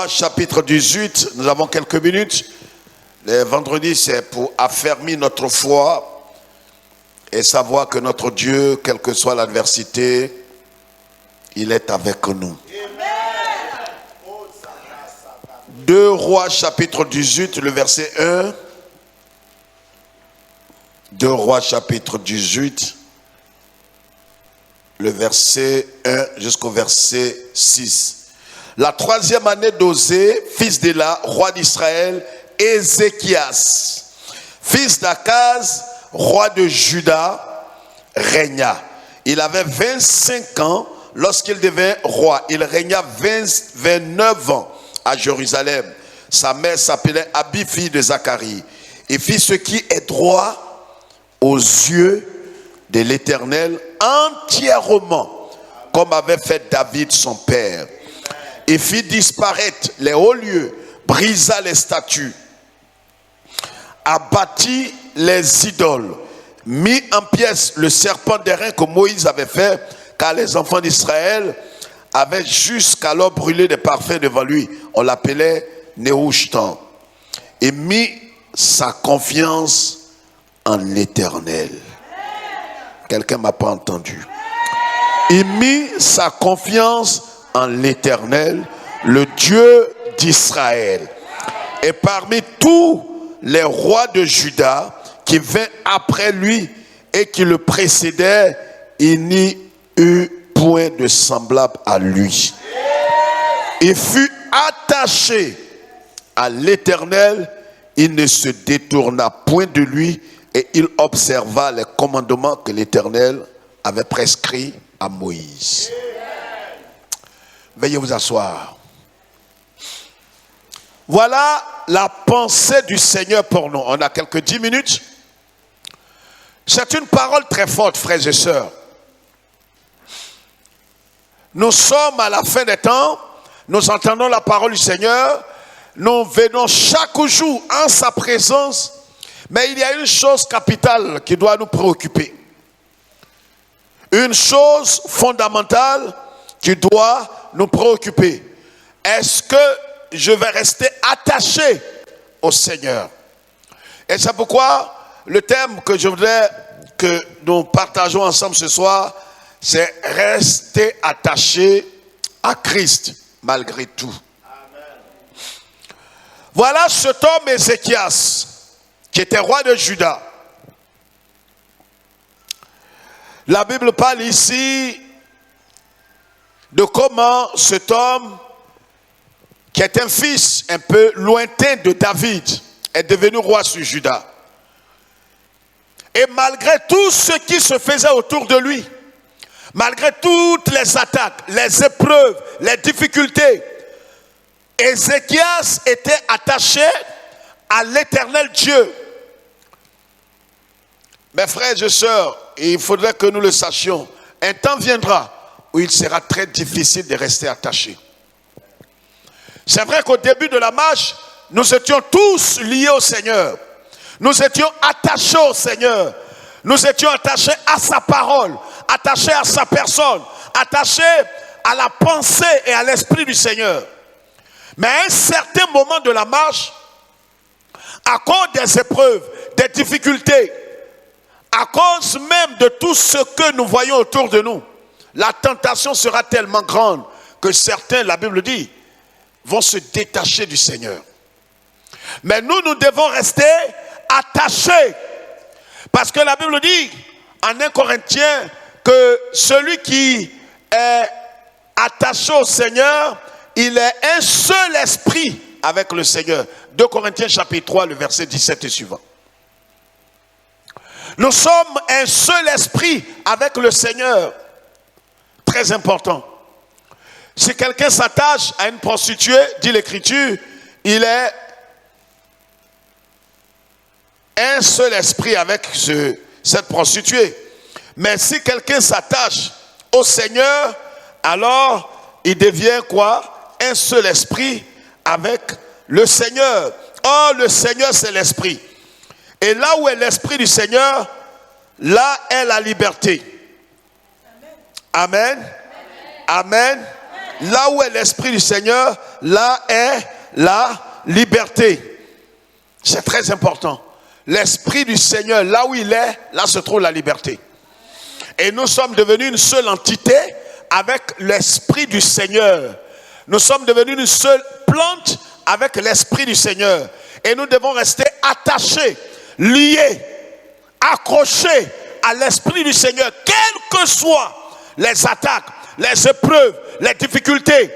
Rois chapitre 18, nous avons quelques minutes. Les vendredis, c'est pour affermir notre foi et savoir que notre Dieu, quelle que soit l'adversité, il est avec nous. 2 Rois chapitre 18, le verset 1. 2 Rois chapitre 18, le verset 1 jusqu'au verset 6. La 3e année d'Osée, fils d'Éla, roi d'Israël, Ézéchias, fils d'Akaz, roi de Juda, régna. Il avait 25 ans lorsqu'il devint roi. Il régna 29 ans à Jérusalem. Sa mère s'appelait Abi, fille de Zacharie. Il fit ce qui est droit aux yeux de l'Éternel entièrement, comme avait fait David son père. Il fit disparaître les hauts lieux, brisa les statues, abattit les idoles, mit en pièces le serpent d'airain que Moïse avait fait, car les enfants d'Israël avaient jusqu'alors brûlé des parfums devant lui. On l'appelait Nehushtan. Et mit sa confiance en l'Éternel. Quelqu'un m'a pas entendu. Il mit sa confiance en l'Éternel, le Dieu d'Israël. Et parmi tous les rois de Juda qui vinrent après lui et qui le précédaient, il n'y eut point de semblable à lui. Il fut attaché à l'Éternel, il ne se détourna point de lui et il observa les commandements que l'Éternel avait prescrits à Moïse. Veuillez vous asseoir. Voilà la pensée du Seigneur pour nous. On a quelques 10 minutes. C'est une parole très forte, frères et sœurs. Nous sommes à la fin des temps. Nous entendons la parole du Seigneur. Nous venons chaque jour en sa présence. Mais il y a une chose capitale qui doit nous préoccuper. Une chose fondamentale qui doit nous préoccuper. Est-ce que je vais rester attaché au Seigneur? Et c'est pourquoi le thème que je voudrais que nous partageons ensemble ce soir, c'est rester attaché à Christ malgré tout. Amen. Voilà cet homme Ézéchias qui était roi de Juda. La Bible parle ici de comment cet homme, qui est un fils un peu lointain de David, est devenu roi sur Juda. Et malgré tout ce qui se faisait autour de lui, malgré toutes les attaques, les épreuves, les difficultés, Ézéchias était attaché à l'Éternel Dieu. Mes frères et sœurs, il faudrait que nous le sachions. Un temps viendra où il sera très difficile de rester attaché. C'est vrai qu'au début de la marche, nous étions tous liés au Seigneur. Nous étions attachés au Seigneur. Nous étions attachés à sa parole, attachés à sa personne, attachés à la pensée et à l'esprit du Seigneur. Mais à un certain moment de la marche, à cause des épreuves, des difficultés, à cause même de tout ce que nous voyons autour de nous, la tentation sera tellement grande que certains, la Bible dit, vont se détacher du Seigneur. Mais nous devons rester attachés. Parce que la Bible dit, en 1 Corinthiens, que celui qui est attaché au Seigneur, il est un seul esprit avec le Seigneur. 2 Corinthiens chapitre 3, le verset 17 et suivant. Nous sommes un seul esprit avec le Seigneur. Très important. Si quelqu'un s'attache à une prostituée, dit l'Écriture, il est un seul esprit avec cette prostituée. Mais si quelqu'un s'attache au Seigneur, alors il devient quoi? Un seul esprit avec le Seigneur. Or, le Seigneur, c'est l'esprit. Et là où est l'esprit du Seigneur, là est la liberté. Amen. Amen. Amen. Là où est l'Esprit du Seigneur, là est la liberté. C'est très important. L'Esprit du Seigneur, là où il est, là se trouve la liberté. Et nous sommes devenus une seule entité avec l'Esprit du Seigneur. Nous sommes devenus une seule plante avec l'Esprit du Seigneur. Et nous devons rester attachés, liés, accrochés à l'Esprit du Seigneur, quelles que soient les attaques, les épreuves, les difficultés.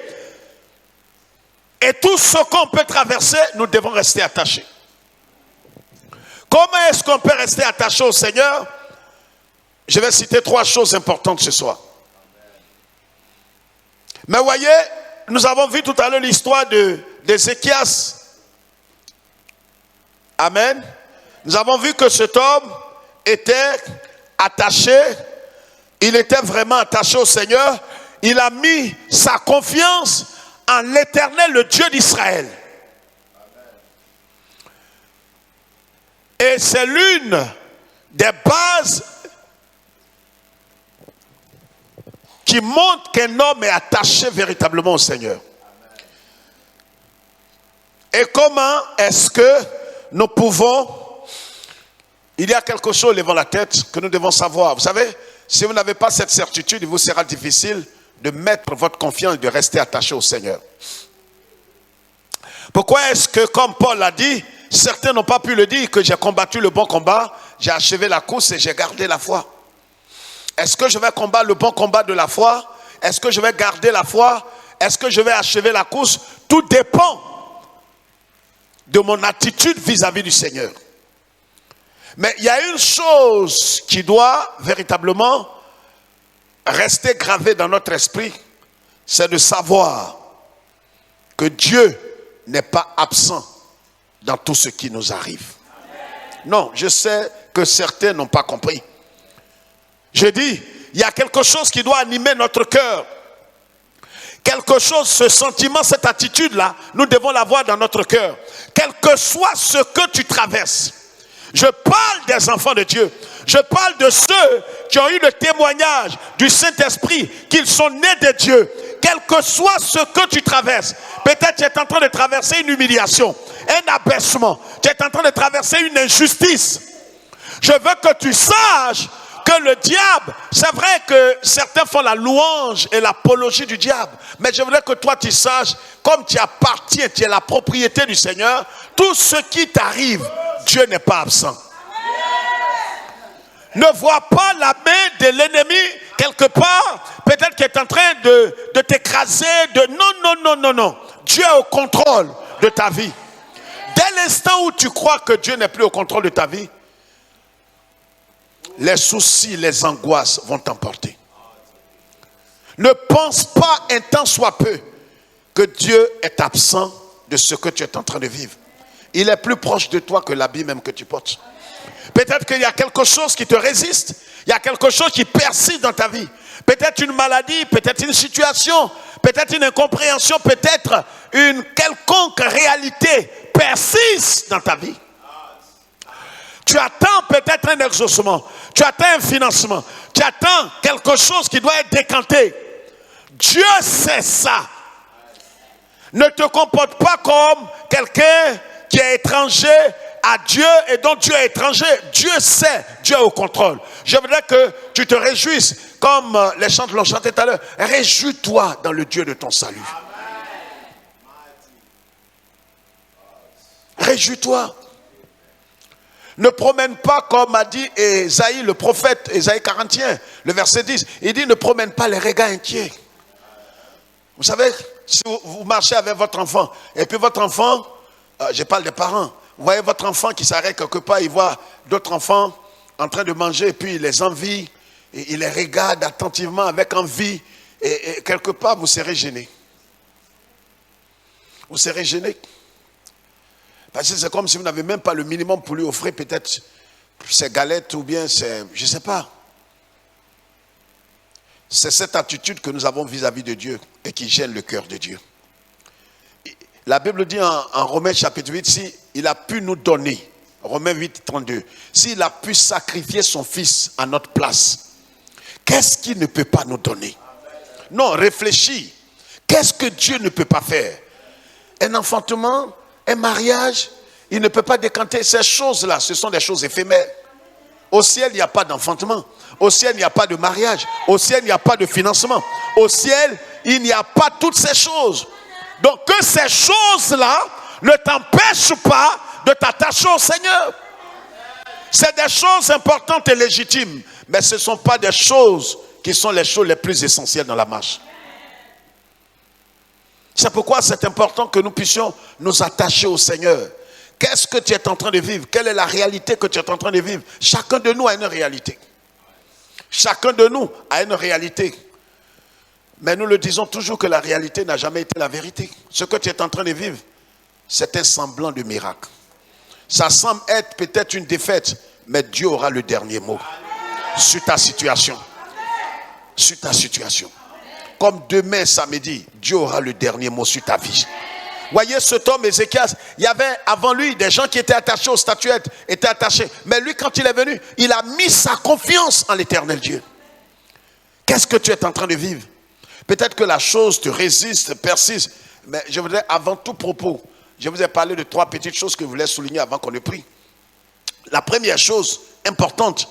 Et tout ce qu'on peut traverser, nous devons rester attachés. Comment est-ce qu'on peut rester attaché au Seigneur? Je vais citer 3 choses importantes ce soir. Mais voyez, nous avons vu tout à l'heure l'histoire d'Ézéchias. Amen. Nous avons vu que cet homme était attaché, il était vraiment attaché au Seigneur. Il a mis sa confiance en l'Éternel, le Dieu d'Israël. Et c'est l'une des bases qui montre qu'un homme est attaché véritablement au Seigneur. Et comment est-ce que nous pouvons... Il y a quelque chose devant la tête que nous devons savoir. Vous savez, si vous n'avez pas cette certitude, il vous sera difficile de mettre votre confiance et de rester attaché au Seigneur. Pourquoi est-ce que, comme Paul l'a dit, certains n'ont pas pu le dire, que j'ai combattu le bon combat, j'ai achevé la course et j'ai gardé la foi? Est-ce que je vais combattre le bon combat de la foi? Est-ce que je vais garder la foi? Est-ce que je vais achever la course? Tout dépend de mon attitude vis-à-vis du Seigneur. Mais il y a une chose qui doit véritablement rester gravée dans notre esprit, c'est de savoir que Dieu n'est pas absent dans tout ce qui nous arrive. Non, je sais que certains n'ont pas compris. Je dis, il y a quelque chose qui doit animer notre cœur. Quelque chose, ce sentiment, cette attitude-là, nous devons l'avoir dans notre cœur. Quel que soit ce que tu traverses. Je parle des enfants de Dieu. Je parle de ceux qui ont eu le témoignage du Saint-Esprit, qu'ils sont nés de Dieu. Quel que soit ce que tu traverses. Peut-être tu es en train de traverser une humiliation, un abaissement. Tu es en train de traverser une injustice. Je veux que tu saches que le diable, c'est vrai que certains font la louange et l'apologie du diable. Mais je voudrais que toi tu saches, comme tu appartiens, tu es la propriété du Seigneur, tout ce qui t'arrive, Dieu n'est pas absent. Ne vois pas la main de l'ennemi quelque part, peut-être qu'il est en train de t'écraser, non. Dieu est au contrôle de ta vie. Dès l'instant où tu crois que Dieu n'est plus au contrôle de ta vie, les soucis, les angoisses vont t'emporter. Ne pense pas un temps soit peu que Dieu est absent de ce que tu es en train de vivre. Il est plus proche de toi que l'habit même que tu portes. Peut-être qu'il y a quelque chose qui te résiste. Il y a quelque chose qui persiste dans ta vie. Peut-être une maladie, peut-être une situation, peut-être une incompréhension, peut-être une quelconque réalité persiste dans ta vie. Tu attends peut-être un exaucement, tu attends un financement, tu attends quelque chose qui doit être décanté. Dieu sait ça. Ne te comporte pas comme quelqu'un qui est étranger à Dieu et dont Dieu est étranger. Dieu sait, Dieu est au contrôle. Je voudrais que tu te réjouisses, comme les chants l'ont chanté tout à l'heure. Réjouis-toi dans le Dieu de ton salut. Réjouis-toi. Ne promène pas comme a dit Ésaïe, le prophète, Ésaïe 41, le verset 10. Il dit ne promène pas les regards inquiets. Vous savez, si vous marchez avec votre enfant, et puis votre enfant, je parle des parents, vous voyez votre enfant qui s'arrête quelque part, il voit d'autres enfants en train de manger, et puis il les envie, et il les regarde attentivement avec envie, et quelque part vous serez gêné. Vous serez gêné. Parce que c'est comme si vous n'avez même pas le minimum pour lui offrir peut-être ses galettes ou bien ses... Je ne sais pas. C'est cette attitude que nous avons vis-à-vis de Dieu et qui gêne le cœur de Dieu. La Bible dit en Romains chapitre 8, si il a pu nous donner, Romains 8, 32, s'il a pu sacrifier son fils à notre place, qu'est-ce qu'il ne peut pas nous donner? Non, réfléchis. Qu'est-ce que Dieu ne peut pas faire? Un enfantement, un mariage, il ne peut pas décanter. Ces choses-là, ce sont des choses éphémères. Au ciel, il n'y a pas d'enfantement. Au ciel, il n'y a pas de mariage. Au ciel, il n'y a pas de financement. Au ciel, il n'y a pas toutes ces choses. Donc que ces choses-là ne t'empêchent pas de t'attacher au Seigneur. C'est des choses importantes et légitimes, mais ce ne sont pas des choses qui sont les choses les plus essentielles dans la marche. C'est pourquoi c'est important que nous puissions nous attacher au Seigneur. Qu'est-ce que tu es en train de vivre? Quelle est la réalité que tu es en train de vivre? Chacun de nous a une réalité. Chacun de nous a une réalité. Mais nous le disons toujours que la réalité n'a jamais été la vérité. Ce que tu es en train de vivre, c'est un semblant de miracle. Ça semble être peut-être une défaite, mais Dieu aura le dernier mot sur ta situation. Sur ta situation. Comme demain samedi, Dieu aura le dernier mot sur ta vie. Voyez cet homme Ézéchias, il y avait avant lui des gens qui étaient attachés aux statuettes, étaient attachés. Mais lui, quand il est venu, il a mis sa confiance en l'Éternel Dieu. Qu'est-ce que tu es en train de vivre? Peut-être que la chose te résiste, persiste. Mais je voudrais, avant tout propos, je vous ai parlé de 3 petites choses que je voulais souligner avant qu'on ne prie. La première chose importante,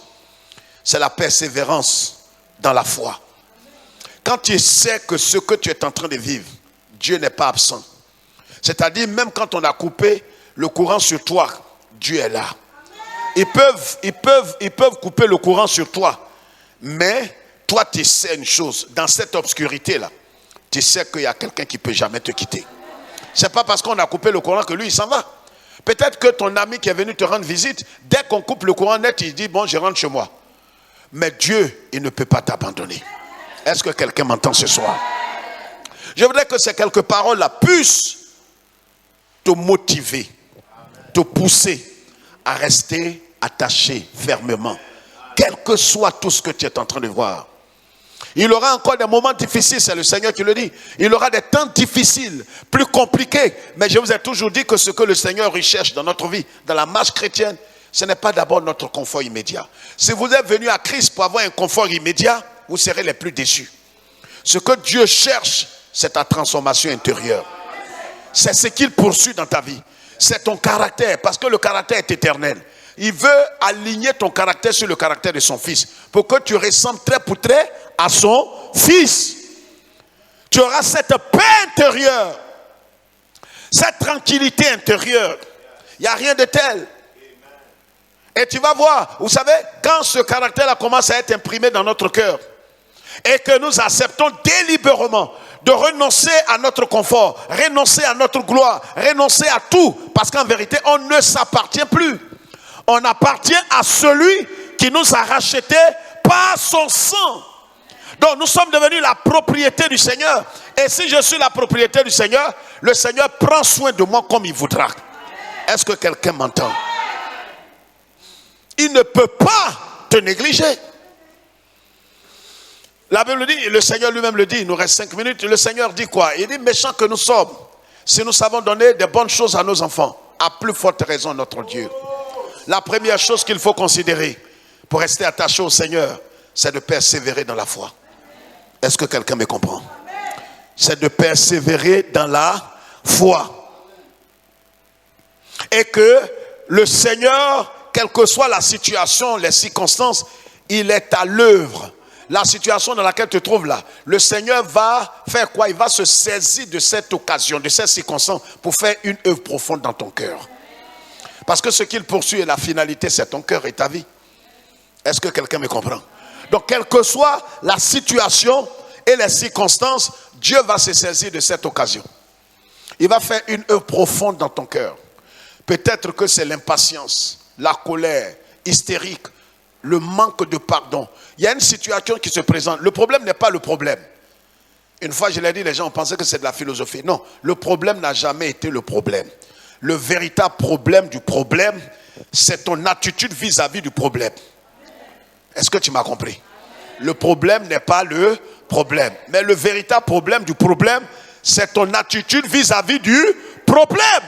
c'est la persévérance dans la foi. Quand tu sais que ce que tu es en train de vivre, Dieu n'est pas absent. C'est-à-dire, même quand on a coupé le courant sur toi, Dieu est là. Ils peuvent couper le courant sur toi. Mais toi, tu sais une chose. Dans cette obscurité-là, tu sais qu'il y a quelqu'un qui ne peut jamais te quitter. Ce n'est pas parce qu'on a coupé le courant que lui, il s'en va. Peut-être que ton ami qui est venu te rendre visite, dès qu'on coupe le courant net, il dit, bon, je rentre chez moi. Mais Dieu, il ne peut pas t'abandonner. Est-ce que quelqu'un m'entend ce soir? Je voudrais que ces quelques paroles-là puissent te motiver, te pousser à rester attaché fermement, quel que soit tout ce que tu es en train de voir. Il aura encore des moments difficiles, c'est le Seigneur qui le dit. Il aura des temps difficiles, plus compliqués. Mais je vous ai toujours dit que ce que le Seigneur recherche dans notre vie, dans la marche chrétienne, ce n'est pas d'abord notre confort immédiat. Si vous êtes venu à Christ pour avoir un confort immédiat, vous serez les plus déçus. Ce que Dieu cherche, c'est ta transformation intérieure. C'est ce qu'il poursuit dans ta vie. C'est ton caractère, parce que le caractère est éternel. Il veut aligner ton caractère sur le caractère de son fils, pour que tu ressembles trait pour trait à son fils. Tu auras cette paix intérieure, cette tranquillité intérieure. Il n'y a rien de tel. Et tu vas voir, vous savez, quand ce caractère-là commence à être imprimé dans notre cœur, et que nous acceptons délibérément de renoncer à notre confort, renoncer à notre gloire, renoncer à tout, parce qu'en vérité, on ne s'appartient plus. On appartient à celui qui nous a rachetés par son sang. Donc nous sommes devenus la propriété du Seigneur. Et si je suis la propriété du Seigneur, le Seigneur prend soin de moi comme il voudra. Est-ce que quelqu'un m'entend? Il ne peut pas te négliger. La Bible dit, le Seigneur lui-même le dit, il nous reste 5 minutes, le Seigneur dit quoi? Il dit, méchants que nous sommes, si nous savons donner des bonnes choses à nos enfants, à plus forte raison notre Dieu. La première chose qu'il faut considérer pour rester attaché au Seigneur, c'est de persévérer dans la foi. Est-ce que quelqu'un me comprend? C'est de persévérer dans la foi. Et que le Seigneur, quelle que soit la situation, les circonstances, il est à l'œuvre. La situation dans laquelle tu te trouves là, le Seigneur va faire quoi? Il va se saisir de cette occasion, de cette circonstance pour faire une œuvre profonde dans ton cœur. Parce que ce qu'il poursuit et la finalité, c'est ton cœur et ta vie. Est-ce que quelqu'un me comprend? Donc, quelle que soit la situation et les circonstances, Dieu va se saisir de cette occasion. Il va faire une œuvre profonde dans ton cœur. Peut-être que c'est l'impatience, la colère, hystérique, le manque de pardon. Il y a une situation qui se présente. Le problème n'est pas le problème. Une fois, je l'ai dit, les gens ont pensé que c'est de la philosophie. Non, le problème n'a jamais été le problème. Le véritable problème du problème, c'est ton attitude vis-à-vis du problème. Est-ce que tu m'as compris? Le problème n'est pas le problème. Mais le véritable problème du problème, c'est ton attitude vis-à-vis du problème.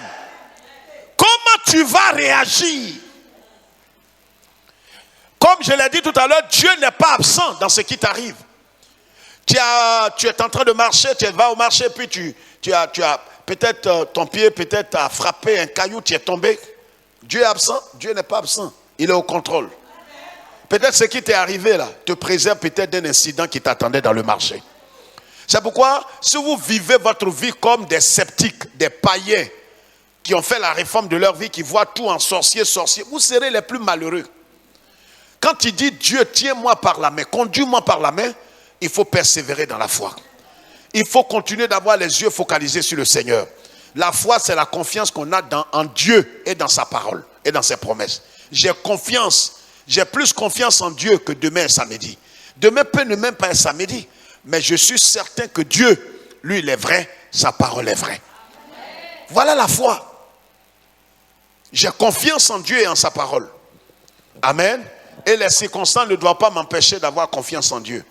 Comment tu vas réagir? Comme je l'ai dit tout à l'heure, Dieu n'est pas absent dans ce qui t'arrive. Tu es en train de marcher, tu vas au marché, puis tu as peut-être ton pied peut-être a frappé un caillou, tu es tombé. Dieu est absent? Dieu n'est pas absent. Il est au contrôle. Peut-être ce qui t'est arrivé là te préserve peut-être d'un incident qui t'attendait dans le marché. C'est pourquoi, si vous vivez votre vie comme des sceptiques, des païens, qui ont fait la réforme de leur vie, qui voient tout en sorcier, vous serez les plus malheureux. Quand tu dis Dieu, tiens-moi par la main, conduis-moi par la main, il faut persévérer dans la foi. Il faut continuer d'avoir les yeux focalisés sur le Seigneur. La foi, c'est la confiance qu'on a en Dieu et dans sa parole et dans ses promesses. J'ai plus confiance en Dieu que demain est samedi. Demain peut ne même pas être samedi, mais je suis certain que Dieu, lui, il est vrai, sa parole est vraie. Voilà la foi. J'ai confiance en Dieu et en sa parole. Amen. Et les circonstances ne doivent pas m'empêcher d'avoir confiance en Dieu.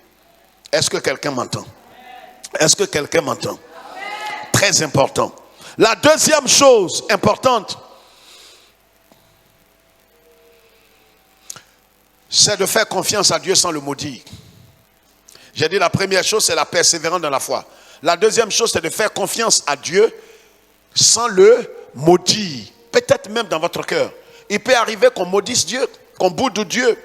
Est-ce que quelqu'un m'entend? Est-ce que quelqu'un m'entend? Très important. La deuxième chose importante, c'est de faire confiance à Dieu sans le maudire. J'ai dit la première chose, c'est la persévérance dans la foi. La deuxième chose, c'est de faire confiance à Dieu sans le maudire. Peut-être même dans votre cœur. Il peut arriver qu'on maudisse Dieu, qu'on boude Dieu.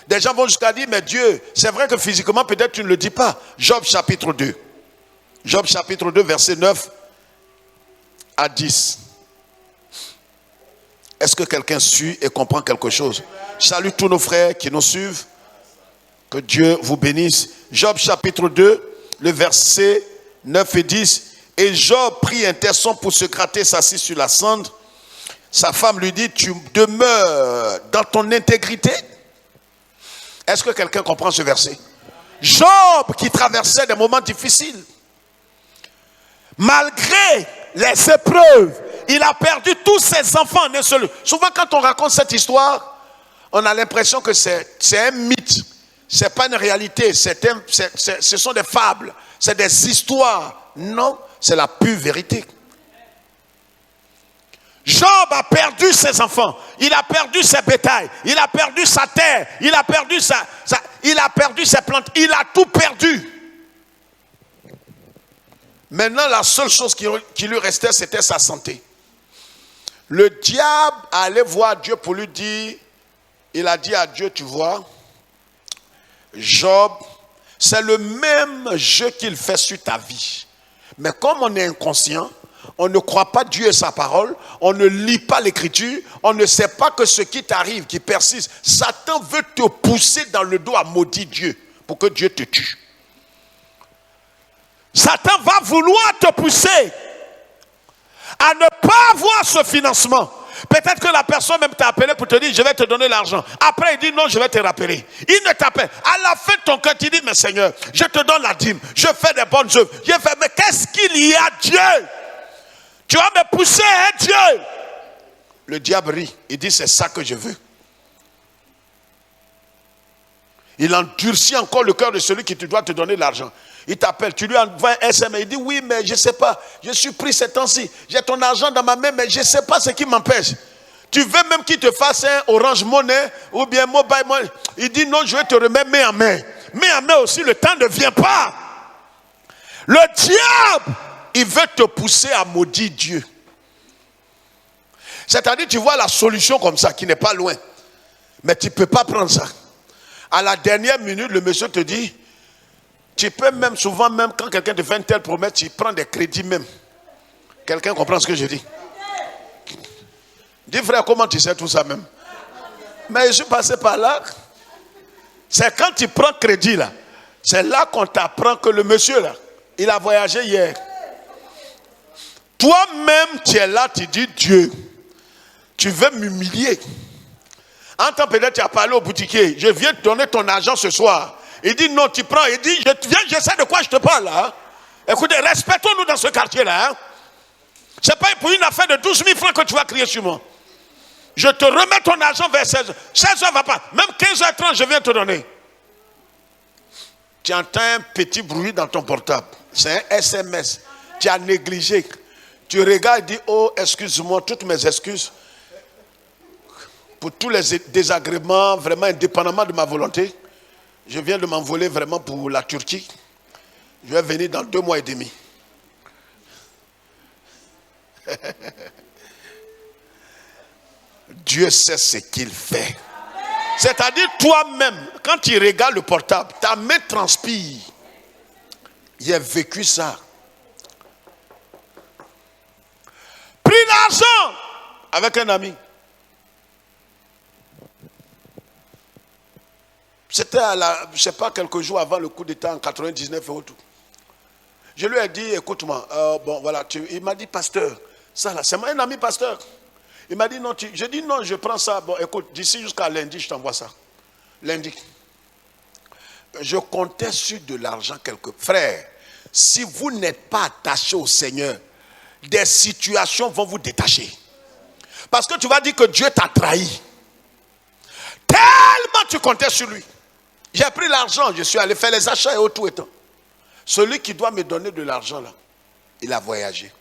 Des gens vont jusqu'à dire, mais Dieu, c'est vrai que physiquement, peut-être tu ne le dis pas. Job chapitre 2. Job chapitre 2, verset 9 à 10. Est-ce que quelqu'un suit et comprend quelque chose? Salut tous nos frères qui nous suivent. Que Dieu vous bénisse. Job chapitre 2, le verset 9 et 10. Et Job prit un tesson pour se gratter, s'assit sur la cendre. Sa femme lui dit, tu demeures dans ton intégrité? Est-ce que quelqu'un comprend ce verset? Job qui traversait des moments difficiles. Malgré les épreuves, il a perdu tous ses enfants en un seul. Souvent quand on raconte cette histoire, on a l'impression que c'est un mythe. Ce n'est pas une réalité. Ce sont des fables. C'est des histoires. Non, c'est la pure vérité. Job a perdu ses enfants, il a perdu ses bétails, il a perdu sa terre, il a perdu ses plantes, il a tout perdu. Maintenant, la seule chose qui lui restait, c'était sa santé. Le diable allait voir Dieu pour lui dire, il a dit à Dieu, tu vois, Job, c'est le même jeu qu'il fait sur ta vie. Mais comme on est inconscient, on ne croit pas Dieu et sa parole, on ne lit pas l'écriture, on ne sait pas que ce qui t'arrive, qui persiste, Satan veut te pousser dans le dos à maudire Dieu pour que Dieu te tue. Satan va vouloir te pousser à ne pas avoir ce financement. Peut-être que la personne même t'a appelé pour te dire, je vais te donner l'argent. Après, il dit, non, je vais te rappeler. Il ne t'appelle. À la fin de ton cœur, tu dis, mais Seigneur, je te donne la dîme. Je fais des bonnes œuvres. Mais qu'est-ce qu'il y a, Dieu? Tu vas me pousser, hein, Dieu? Le diable rit. Il dit, c'est ça que je veux. Il endurcit encore le cœur de celui qui doit te donner l'argent. Il t'appelle, tu lui envoies un SMS. Il dit, oui, mais je ne sais pas. Je suis pris ces temps-ci. J'ai ton argent dans ma main, mais je ne sais pas ce qui m'empêche. Tu veux même qu'il te fasse un Orange Money ou bien Mobile Money. Il dit, non, je vais te remettre main en main. Main en main aussi, le temps ne vient pas. Le diable, il veut te pousser à maudire Dieu. C'est-à-dire, tu vois la solution comme ça, qui n'est pas loin. Mais tu ne peux pas prendre ça. À la dernière minute, le monsieur te dit, tu peux même souvent, même quand quelqu'un te fait une telle promesse, tu prends des crédits même. Quelqu'un comprend ce que je dis? Dis frère, comment tu sais tout ça même? Mais je suis passé par là. C'est quand tu prends crédit là. C'est là qu'on t'apprend que le monsieur là, il a voyagé hier. Toi-même, tu es là, tu dis Dieu, tu veux m'humilier. En temps peut-être tu as parlé au boutiquier, je viens te donner ton argent ce soir. Il dit non, tu prends. Il dit, je sais de quoi je te parle là. Hein? Écoutez, respectons-nous dans ce quartier-là. Hein? Ce n'est pas pour une affaire de 12 000 francs que tu vas crier sur moi. Je te remets ton argent vers 16h. 16h va pas. Même 15h30, je viens te donner. Tu entends un petit bruit dans ton portable. C'est un SMS. Tu as négligé. Tu regardes et dis, oh, excuse-moi, toutes mes excuses. Pour tous les désagréments, vraiment indépendamment de ma volonté. Je viens de m'envoler vraiment pour la Turquie. Je vais venir dans 2 mois et demi. Dieu sait ce qu'il fait. C'est-à-dire toi-même, quand tu regardes le portable, ta main transpire. J'ai vécu ça. Pris l'argent avec un ami. C'était je ne sais pas, quelques jours avant le coup d'État en 99 et autres. Je lui ai dit, écoute-moi, bon voilà, il m'a dit, pasteur, ça là, c'est un ami pasteur. Il m'a dit, non, j'ai dit, non, je prends ça. Bon, écoute, d'ici jusqu'à lundi, je t'envoie ça. Lundi. Je comptais sur de l'argent quelque. Frère, si vous n'êtes pas attaché au Seigneur, des situations vont vous détacher. Parce que tu vas dire que Dieu t'a trahi. Tellement tu comptais sur lui. J'ai pris l'argent, je suis allé faire les achats et tout et tout. Celui qui doit me donner de l'argent là, il a voyagé.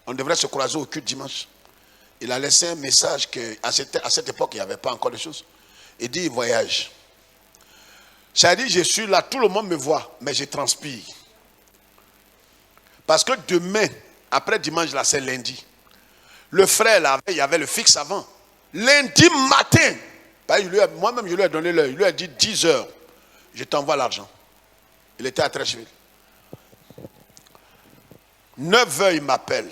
On devrait se croiser au culte dimanche. Il a laissé un message qu'à cette époque, il n'y avait pas encore de choses. Il dit, il voyage. C'est-à-dire, je suis là, tout le monde me voit, mais je transpire. Parce que demain, après dimanche, là, c'est lundi. Le frère, là, il y avait le fixe avant. Lundi matin, moi-même, je lui ai donné l'heure. Il lui a dit 10 heures, je t'envoie l'argent. Il était à Trècheville. 9 heures, il m'appelle.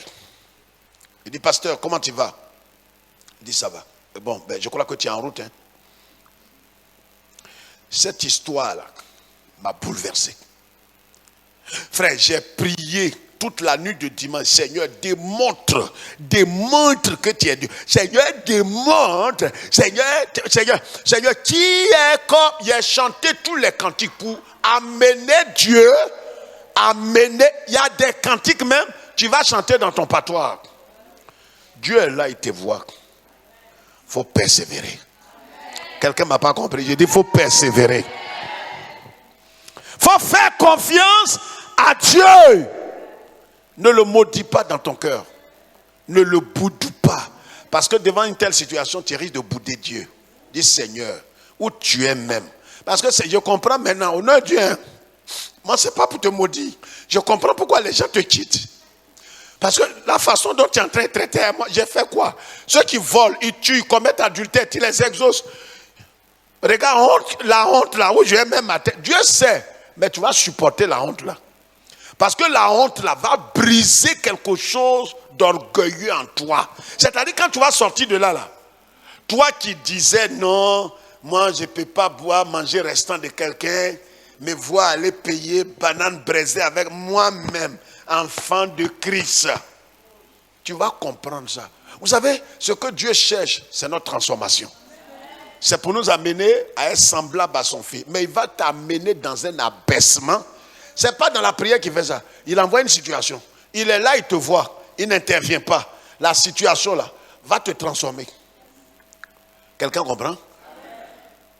Il dit, pasteur, comment tu vas? Il dit, ça va. Bon, je crois que tu es en route. Hein. Cette histoire-là m'a bouleversé. Frère, j'ai prié toute la nuit de dimanche. Seigneur, démontre que tu es Dieu. Seigneur, démontre. Seigneur, qui est comme... J'ai chanté tous les cantiques pour amener Dieu. Il y a des cantiques même, tu vas chanter dans ton patois. Dieu est là, il te voit. Il faut persévérer. Quelqu'un ne m'a pas compris. J'ai dit, il faut persévérer. Il faut faire confiance à Dieu. Ne le maudis pas dans ton cœur. Ne le boude pas. Parce que devant une telle situation, tu risques de bouder Dieu. Dis, Seigneur, où tu es même. Parce que je comprends maintenant, au nom de Dieu, hein, moi, ce n'est pas pour te maudire. Je comprends pourquoi les gens te quittent. Parce que la façon dont tu es en train de traiter, moi, j'ai fait quoi? Ceux qui volent, ils tuent, ils commettent adultère, tu les exauces. Regarde, la honte là, où je vais même ma tête. Dieu sait, mais tu vas supporter la honte là. Parce que la honte là va briser quelque chose d'orgueilleux en toi. C'est-à-dire quand tu vas sortir de là, toi qui disais non, moi je ne peux pas boire, manger restant de quelqu'un, me voir aller payer banane braisée avec moi-même, enfant de Christ. Tu vas comprendre ça. Vous savez, ce que Dieu cherche, c'est notre transformation. C'est pour nous amener à être semblable à son Fils. Mais il va t'amener dans un abaissement. Ce n'est pas dans la prière qu'il fait ça. Il envoie une situation. Il est là, il te voit. Il n'intervient pas. La situation là va te transformer. Quelqu'un comprend?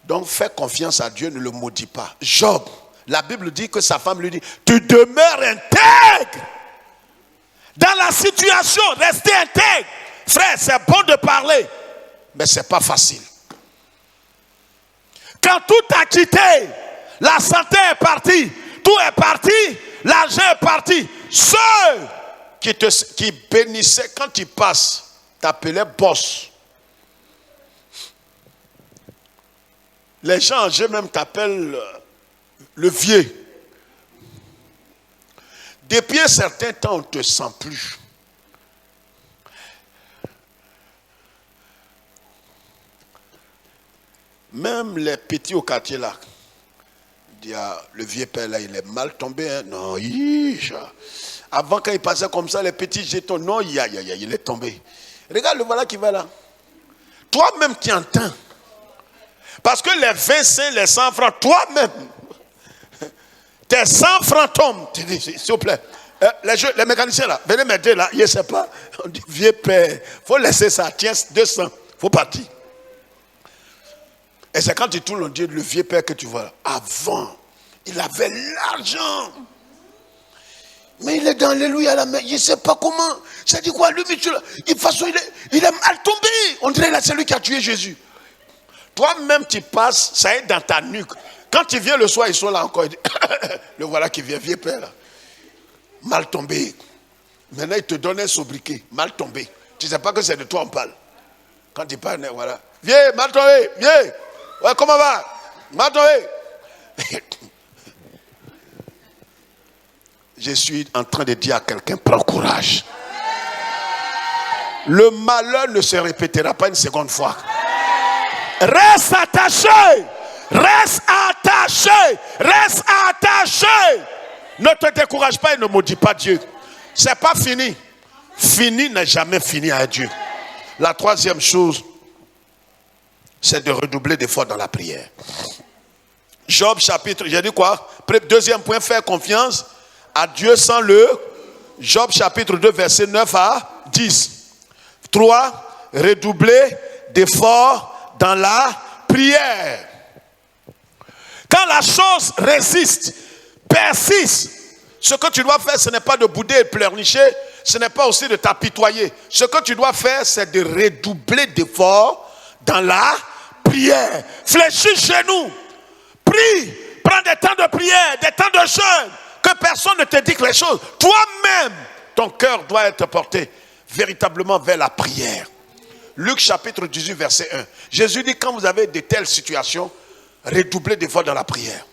Donc fais confiance à Dieu, ne le maudis pas. Job, la Bible dit que sa femme lui dit, tu demeures intègre. Dans la situation, restez intègre. Frère, c'est bon de parler, mais ce n'est pas facile. Quand tout a quitté, la santé est partie, tout est parti, l'argent est parti. Ceux qui bénissaient quand tu passes, t'appelaient boss. Les gens âgés même t'appellent le vieux. Depuis un certain temps, on ne te sent plus. Même les petits au quartier là, le vieux père là, il est mal tombé. Hein? Non, avant quand il passait comme ça, les petits jetons, non, il est tombé. Regarde le voilà qui va là. Toi-même tu entends. Parce que les 25, les 100 francs, toi-même, tes 100 francs tombent. Tu dis, s'il vous plaît, les mécaniciens là, venez m'aider là, je ne sais pas. On dit, vieux père, il faut laisser ça, tiens, 200, il faut partir. Et c'est quand tu tournes, on dit, le vieux père que tu vois là, avant, il avait l'argent. Mais il est dans l'alléluia là, mais je ne sais pas comment. Ça dit quoi, lui, de toute façon, il est mal tombé. On dirait là, c'est lui qui a tué Jésus. Toi-même, tu passes, ça est dans ta nuque. Quand tu viens le soir, ils sont là encore. Le voilà qui vient, vieux père. Là. Mal tombé. Maintenant, il te donne un sobriquet. Mal tombé. Tu ne sais pas que c'est de toi on parle. Quand tu parles, voilà. Viens, mal tombé, viens. Ouais, comment va? Mal tombé. Je suis en train de dire à quelqu'un, prends courage. Le malheur ne se répétera pas une seconde fois. Reste attaché. Reste attaché. Reste attaché. Ne te décourage pas et ne maudis pas Dieu. C'est pas fini. Fini n'est jamais fini à Dieu. La troisième chose, c'est de redoubler d'efforts dans la prière. Job chapitre, j'ai dit quoi? Deuxième point, faire confiance à Dieu sans le. Job chapitre 2, verset 9 à 10. 3. Redoubler d'efforts dans la prière. Quand la chose résiste, persiste, ce que tu dois faire, ce n'est pas de bouder et de pleurnicher, ce n'est pas aussi de t'apitoyer. Ce que tu dois faire, c'est de redoubler d'efforts dans la prière. Fléchis chez nous. Prie. Prends des temps de prière, des temps de jeûne. Que personne ne te dicte les choses. Toi-même, ton cœur doit être porté véritablement vers la prière. Luc chapitre 18, verset 1. Jésus dit, quand vous avez de telles situations, redoublez d'efforts dans la prière.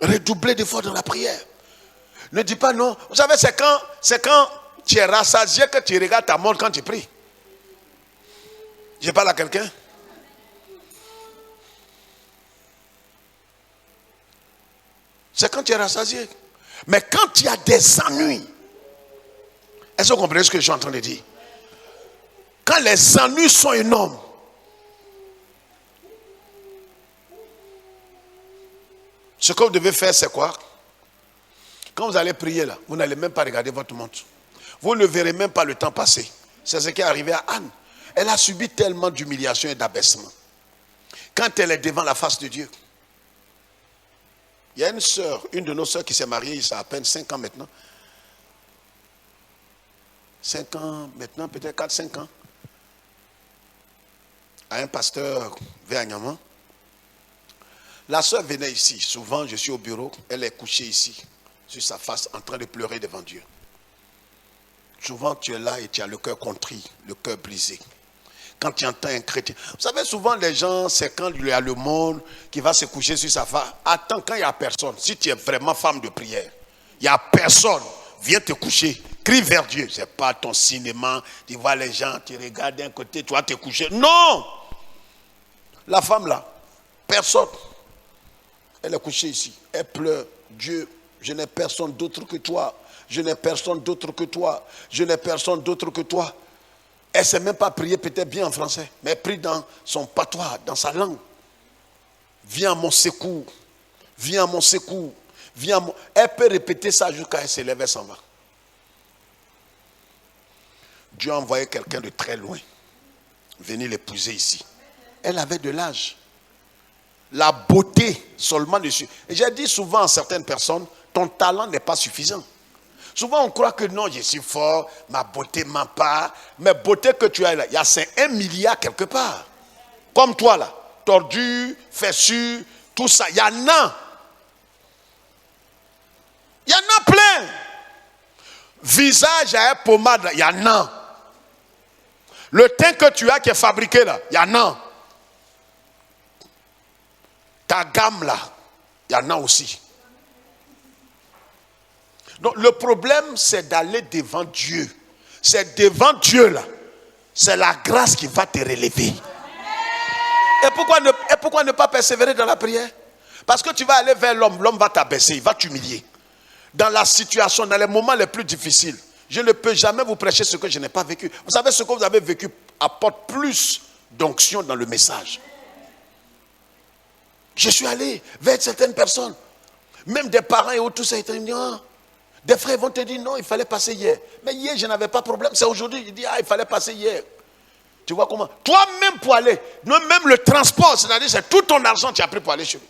Redoublez d'efforts dans la prière. Ne dis pas non. Vous savez, c'est quand tu es rassasié que tu regardes ta montre quand tu pries. Je parle à quelqu'un. C'est quand tu es rassasié. Mais quand il y a des ennuis, est-ce que vous comprenez ce que je suis en train de dire? Quand les ennuis sont énormes, ce que vous devez faire, c'est quoi? Quand vous allez prier là, vous n'allez même pas regarder votre montre. Vous ne verrez même pas le temps passer. C'est ce qui est arrivé à Anne. Elle a subi tellement d'humiliation et d'abaissement. Quand elle est devant la face de Dieu, il y a une sœur, une de nos sœurs qui s'est mariée, ça a à peine 5 ans maintenant. 5 ans maintenant, peut-être 4-5 ans. À un pasteur vers Niamey. La sœur venait ici. Souvent, je suis au bureau. Elle est couchée ici, sur sa face, en train de pleurer devant Dieu. Souvent, tu es là et tu as le cœur contrit, le cœur brisé. Quand tu entends un chrétien. Vous savez, souvent, les gens, c'est quand il y a le monde qui va se coucher sur sa face. Attends, quand il n'y a personne, si tu es vraiment femme de prière, il n'y a personne, viens te coucher. Crie vers Dieu. Ce n'est pas ton cinéma. Tu vois les gens, tu regardes d'un côté, tu vas te coucher. Non! La femme là, personne. Elle est couchée ici. Elle pleure. Dieu, je n'ai personne d'autre que toi. Je n'ai personne d'autre que toi. Je n'ai personne d'autre que toi. Elle ne sait même pas prier peut-être bien en français, mais elle prie dans son patois, dans sa langue. Viens à mon secours. Viens à mon secours. Viens à mon... Elle peut répéter ça jusqu'à elle se lève et s'en va. Dieu a envoyé quelqu'un de très loin venir l'épouser ici. Elle avait de l'âge. La beauté seulement dessus. Et j'ai dit souvent à certaines personnes, ton talent n'est pas suffisant. Souvent on croit que non, je suis fort, ma beauté ne ment pas. Mais beauté que tu as là, il y a 1 milliard quelque part. Comme toi là, tordu, fessu, tout ça, il y en a. Il y en a plein. Visage à pommade, il y en a. Le teint que tu as qui est fabriqué là, il y en a. Ta gamme là, il y en a aussi. Donc le problème, c'est d'aller devant Dieu. C'est devant Dieu là. C'est la grâce qui va te relever. Et pourquoi ne pas persévérer dans la prière? Parce que tu vas aller vers l'homme, l'homme va t'abaisser, il va t'humilier. Dans la situation, dans les moments les plus difficiles, je ne peux jamais vous prêcher ce que je n'ai pas vécu. Vous savez, ce que vous avez vécu apporte plus d'onction dans le message. Je suis allé vers certaines personnes, même des parents et autres, tout ça, ils te disent, ah. Des frères vont te dire, non, il fallait passer hier. Mais hier, je n'avais pas de problème. C'est aujourd'hui, il dit, ah, il fallait passer hier. Tu vois comment? Toi-même pour aller, même le transport, c'est-à-dire, c'est tout ton argent que tu as pris pour aller chez lui.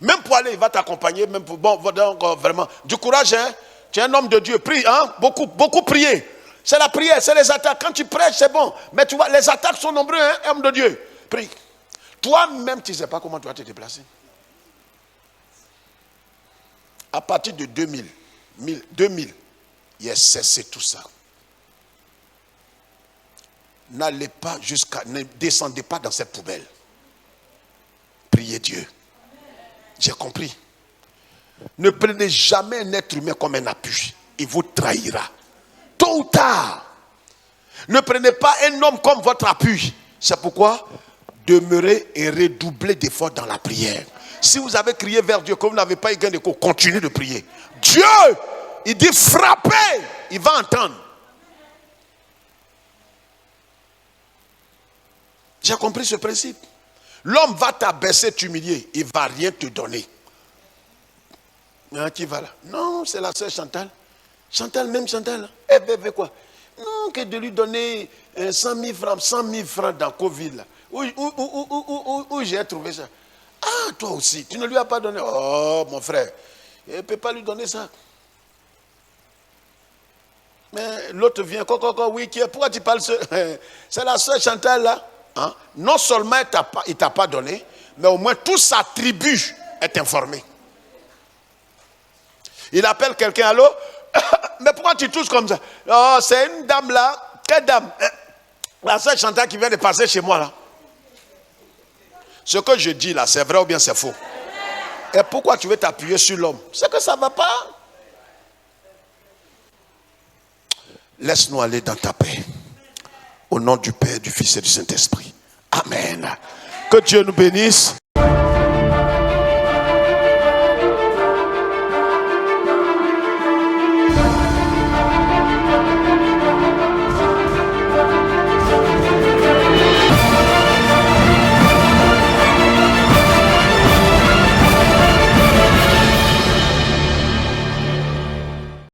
Même pour aller, il va t'accompagner, même pour, bon, donc, vraiment, du courage, hein. Tu es un homme de Dieu, prie, hein, beaucoup prier. C'est la prière, c'est les attaques. Quand tu prêches, c'est bon. Mais tu vois, les attaques sont nombreuses, hein, homme de Dieu. Prie. Toi-même, tu ne sais pas comment tu vas te déplacer. À partir de 2000, il a cessé tout ça. N'allez pas ne descendez pas dans cette poubelle. Priez Dieu. J'ai compris. Ne prenez jamais un être humain comme un appui. Il vous trahira. Tôt ou tard. Ne prenez pas un homme comme votre appui. C'est pourquoi demeurez et redoublez d'efforts dans la prière. Si vous avez crié vers Dieu, que vous n'avez pas eu gain de cause, continuez de prier. Dieu, il dit frappez, il va entendre. J'ai compris ce principe. L'homme va t'abaisser, t'humilier, il ne va rien te donner. Qui va là? Non, c'est la sœur Chantal. Chantal, même Chantal. Eh ben, quoi? Non, que de lui donner 100 000 francs dans Covid. Là. Où j'ai trouvé ça? Ah, toi aussi, tu ne lui as pas donné. Oh, mon frère, il ne peut pas lui donner ça. Mais l'autre vient, oui, pourquoi tu parles? C'est la sœur Chantal là. Hein? Non seulement il ne t'a pas donné, mais au moins toute sa tribu est informée. Il appelle quelqu'un, allô? Mais pourquoi tu touches comme ça? Oh, c'est une dame là. Quelle dame? La sœur Chantal qui vient de passer chez moi là. Ce que je dis là, c'est vrai ou bien c'est faux? Et pourquoi tu veux t'appuyer sur l'homme? C'est que ça ne va pas. Laisse-nous aller dans ta paix. Au nom du Père, du Fils et du Saint-Esprit. Amen. Que Dieu nous bénisse.